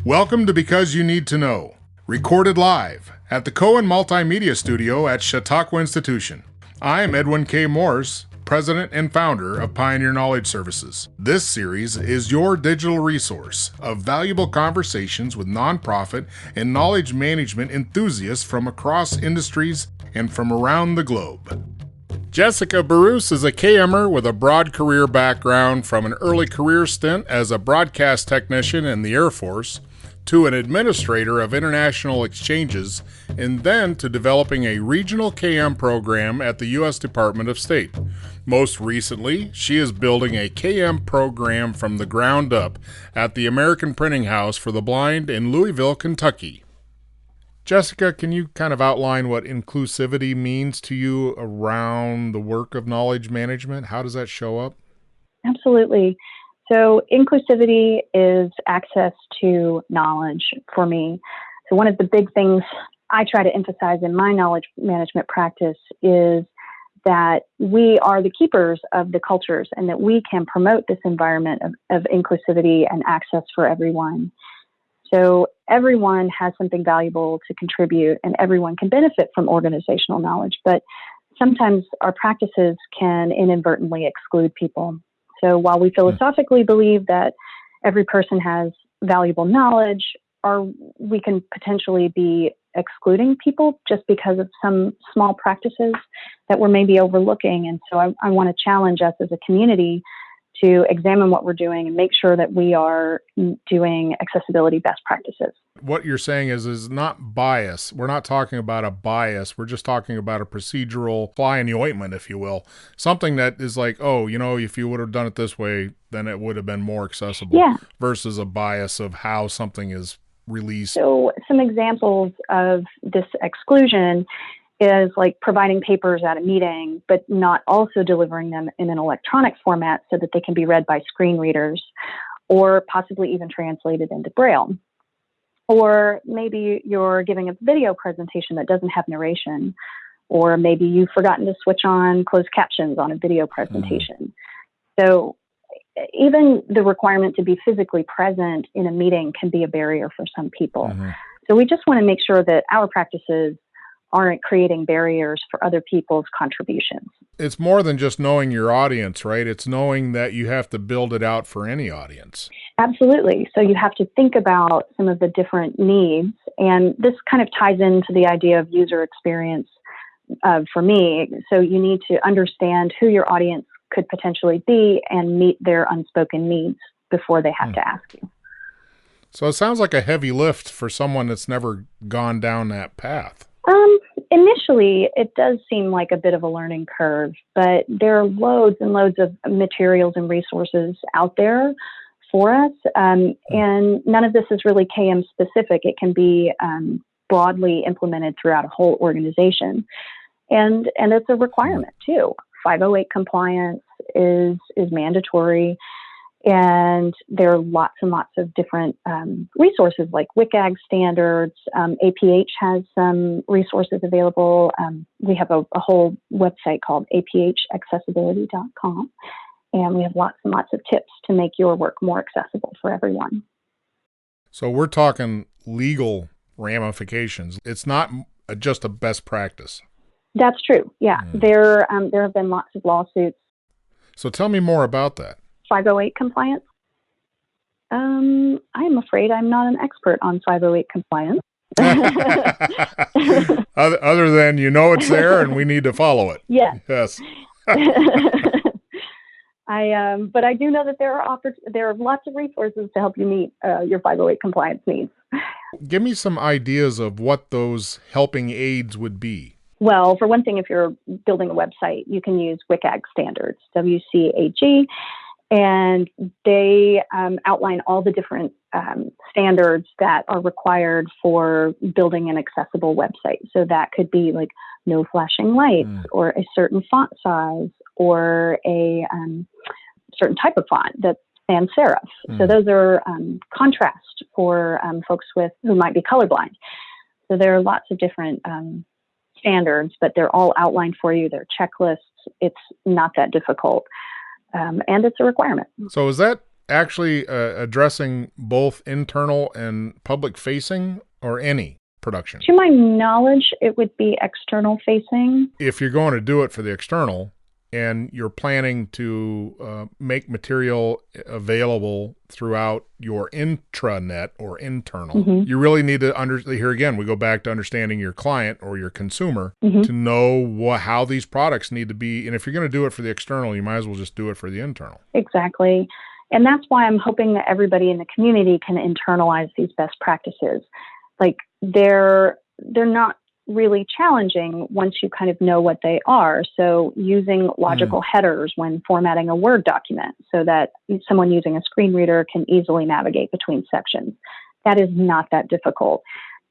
Welcome to Because You Need to Know, recorded live at the Cohen Multimedia Studio at Chautauqua Institution. I'm Edwin K. Morse, President and founder of Pioneer Knowledge Services. This series is your digital resource of valuable conversations with nonprofit and knowledge management enthusiasts from across industries and from around the globe. Jessica Barousse is a KMer with a broad career background, from an early career stint as a broadcast technician in the Air Force to an administrator of international exchanges, and then to developing a regional KM program at the U.S. Department of State. Most recently, she is building a KM program from the ground up at the American Printing House for the Blind in Louisville, Kentucky. Jessica, can you kind of outline what inclusivity means to you around the work of knowledge management? How does that show up? Absolutely. So inclusivity is access to knowledge for me. So one of the big things I try to emphasize in my knowledge management practice is that we are the keepers of the cultures and that we can promote this environment of inclusivity and access for everyone. So everyone has something valuable to contribute and everyone can benefit from organizational knowledge, but sometimes our practices can inadvertently exclude people. So while we philosophically believe that every person has valuable knowledge, we can potentially be excluding people just because of some small practices that we're maybe overlooking. And so I want to challenge us as a community to examine what we're doing and make sure that we are doing accessibility best practices. What you're saying is not bias. We're not talking about a bias. We're just talking about a procedural fly in the ointment, if you will. Something that is like, if you would have done it this way, then it would have been more accessible, versus a bias of how something is released. So some examples of this exclusion is like providing papers at a meeting, but not also delivering them in an electronic format so that they can be read by screen readers, or possibly even translated into Braille. Or maybe you're giving a video presentation that doesn't have narration, or maybe you've forgotten to switch on closed captions on a video presentation. So even the requirement to be physically present in a meeting can be a barrier for some people. So we just want to make sure that our practices aren't creating barriers for other people's contributions. It's more than just knowing your audience, right? It's knowing that you have to build it out for any audience. Absolutely. So you have to think about some of the different needs. And this kind of ties into the idea of user experience for me. So you need to understand who your audience could potentially be and meet their unspoken needs before they have to ask you. So it sounds like a heavy lift for someone that's never gone down that path. Initially, it does seem like a bit of a learning curve, but there are loads and loads of materials and resources out there for us. And none of this is really KM specific. It can be broadly implemented throughout a whole organization. And it's a requirement too. 508 compliance is mandatory. And there are lots and lots of different resources like WCAG standards. APH has some resources available. We have a whole website called aphaccessibility.com. And we have lots and lots of tips to make your work more accessible for everyone. So we're talking legal ramifications. It's not just a best practice. That's true. Yeah. There have been lots of lawsuits. So tell me more about that. 508 compliance. I'm afraid I'm not an expert on 508 compliance. Other than it's there and we need to follow it. Yes. But I do know that there are lots of resources to help you meet your 508 compliance needs. Give me some ideas of what those helping aids would be. Well, for one thing, if you're building a website, you can use WCAG standards, WCAG. And they outline all the different standards that are required for building an accessible website. So that could be like no flashing lights, or a certain font size, or a certain type of font that's sans serif. So those are contrast for folks who might be colorblind. So there are lots of different standards, but they're all outlined for you. They're checklists. It's not that difficult. And it's a requirement. So is that actually addressing both internal and public facing or any production? To my knowledge, it would be external facing. If you're going to do it for the external and you're planning to make material available throughout your intranet or internal, you really need to here again, we go back to understanding your client or your consumer to know how these products need to be. And if you're going to do it for the external, you might as well just do it for the internal. Exactly. And that's why I'm hoping that everybody in the community can internalize these best practices. Like they're not really challenging once you kind of know what they are. So using logical headers when formatting a Word document so that someone using a screen reader can easily navigate between sections. That is not that difficult.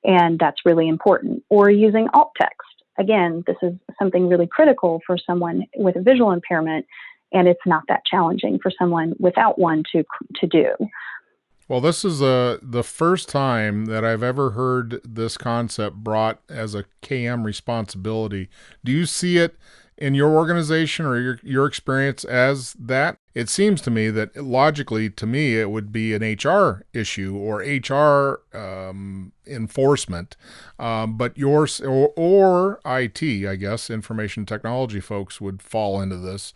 And that's really important. Or using alt text. Again, this is something really critical for someone with a visual impairment, and it's not that challenging for someone without one to do. Well, this is the first time that I've ever heard this concept brought as a KM responsibility. Do you see it in your organization or your experience as that? It seems to me that logically, to me, it would be an HR issue or HR enforcement, but yours or IT, I guess, information technology folks would fall into this.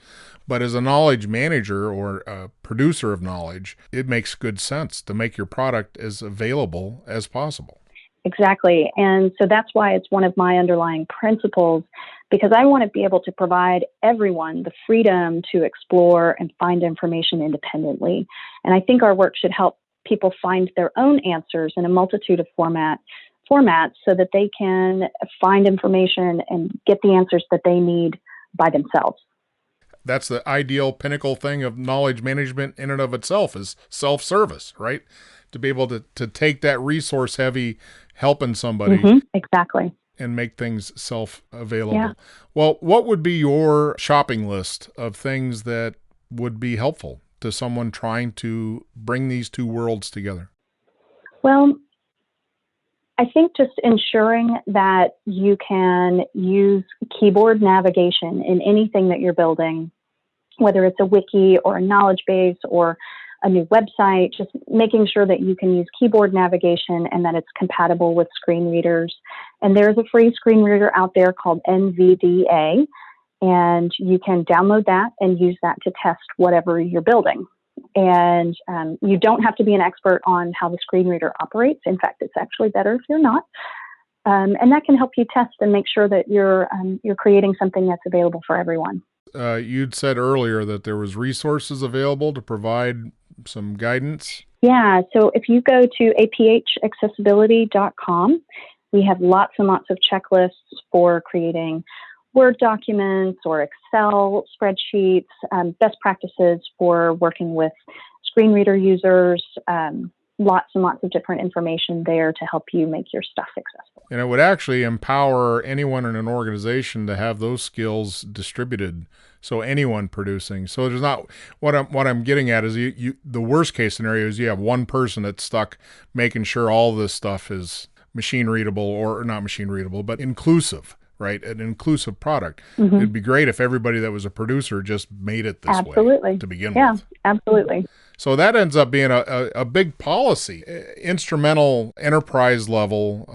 But as a knowledge manager or a producer of knowledge, it makes good sense to make your product as available as possible. Exactly. And so that's why it's one of my underlying principles, because I want to be able to provide everyone the freedom to explore and find information independently. And I think our work should help people find their own answers in a multitude of formats so that they can find information and get the answers that they need by themselves. That's the ideal pinnacle thing of knowledge management in and of itself is self-service, right? To be able to take that resource heavy helping somebody exactly, and make things self-available. Yeah. Well, what would be your shopping list of things that would be helpful to someone trying to bring these two worlds together? Well, I think just ensuring that you can use keyboard navigation in anything that you're building, whether it's a wiki or a knowledge base or a new website, just making sure that you can use keyboard navigation and that it's compatible with screen readers. And there's a free screen reader out there called NVDA, and you can download that and use that to test whatever you're building. And you don't have to be an expert on how the screen reader operates. In fact, it's actually better if you're not. And that can help you test and make sure that you're creating something that's available for everyone. You'd said earlier that there was resources available to provide some guidance. Yeah, so if you go to aphaccessibility.com, we have lots and lots of checklists for creating Word documents or Excel spreadsheets, best practices for working with screen reader users, lots and lots of different information there to help you make your stuff accessible. And it would actually empower anyone in an organization to have those skills distributed. So anyone producing. So there's not what I'm getting at is you the worst case scenario is you have one person that's stuck making sure all this stuff is machine readable or not machine readable, but inclusive. Right, an inclusive product. It'd be great if everybody that was a producer just made it this way to begin with. Yeah, absolutely. So that ends up being a big policy, instrumental enterprise level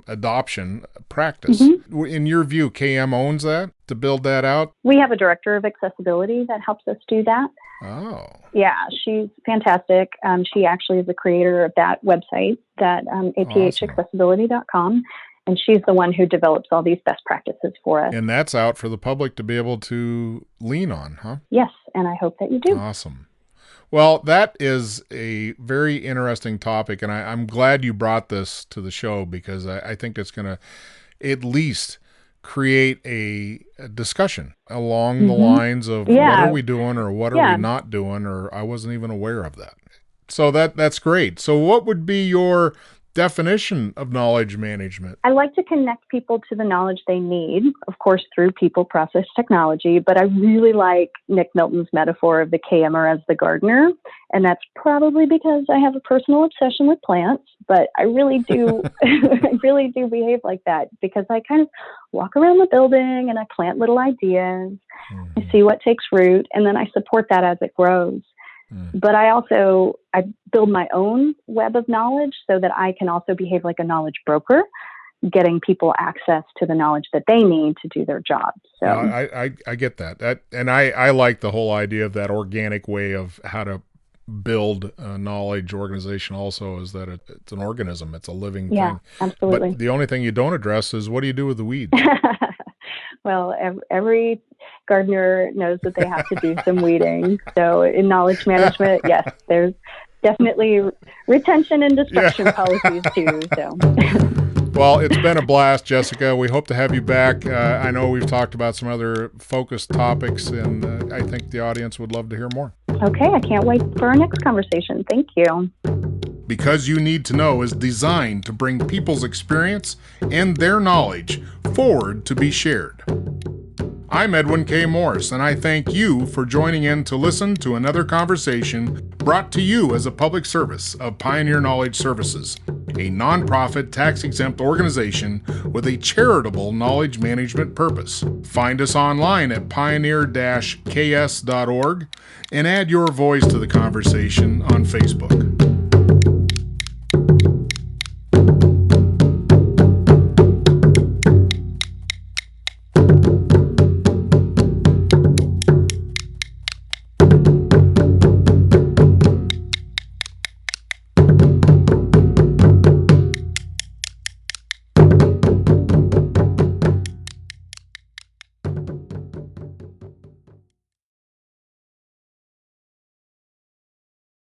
adoption practice. In your view, KM owns that to build that out? We have a director of accessibility that helps us do that. Oh. Yeah, she's fantastic. She actually is the creator of that website, that aphaccessibility.com. And she's the one who develops all these best practices for us. And that's out for the public to be able to lean on, huh? Yes, and I hope that you do. Awesome. Well, that is a very interesting topic, and I'm glad you brought this to the show because I think it's going to at least create a discussion along the lines of what are we doing or what are we not doing, or I wasn't even aware of that. So that's great. So what would be your definition of knowledge management? I like to connect people to the knowledge they need, of course, through people, process, technology, but I really like Nick Milton's metaphor of the KMer as the gardener, and that's probably because I have a personal obsession with plants, but I really do, I really do behave like that because I kind of walk around the building and I plant little ideas, I see what takes root, and then I support that as it grows. But I build my own web of knowledge so that I can also behave like a knowledge broker, getting people access to the knowledge that they need to do their jobs. So I get that. And I like the whole idea of that organic way of how to build a knowledge organization also, is that it's an organism. It's a living thing. Absolutely. But the only thing you don't address is, what do you do with the weeds? Well, every gardener knows that they have to do some weeding. So in knowledge management, yes, there's definitely retention and destruction policies too. So. Well, it's been a blast, Jessica. We hope to have you back. I know we've talked about some other focused topics, and I think the audience would love to hear more. Okay, I can't wait for our next conversation. Thank you. Because You Need to Know is designed to bring people's experience and their knowledge forward to be shared. I'm Edwin K. Morse, and I thank you for joining in to listen to another conversation brought to you as a public service of Pioneer Knowledge Services, a nonprofit tax-exempt organization with a charitable knowledge management purpose. Find us online at pioneer-ks.org and add your voice to the conversation on Facebook.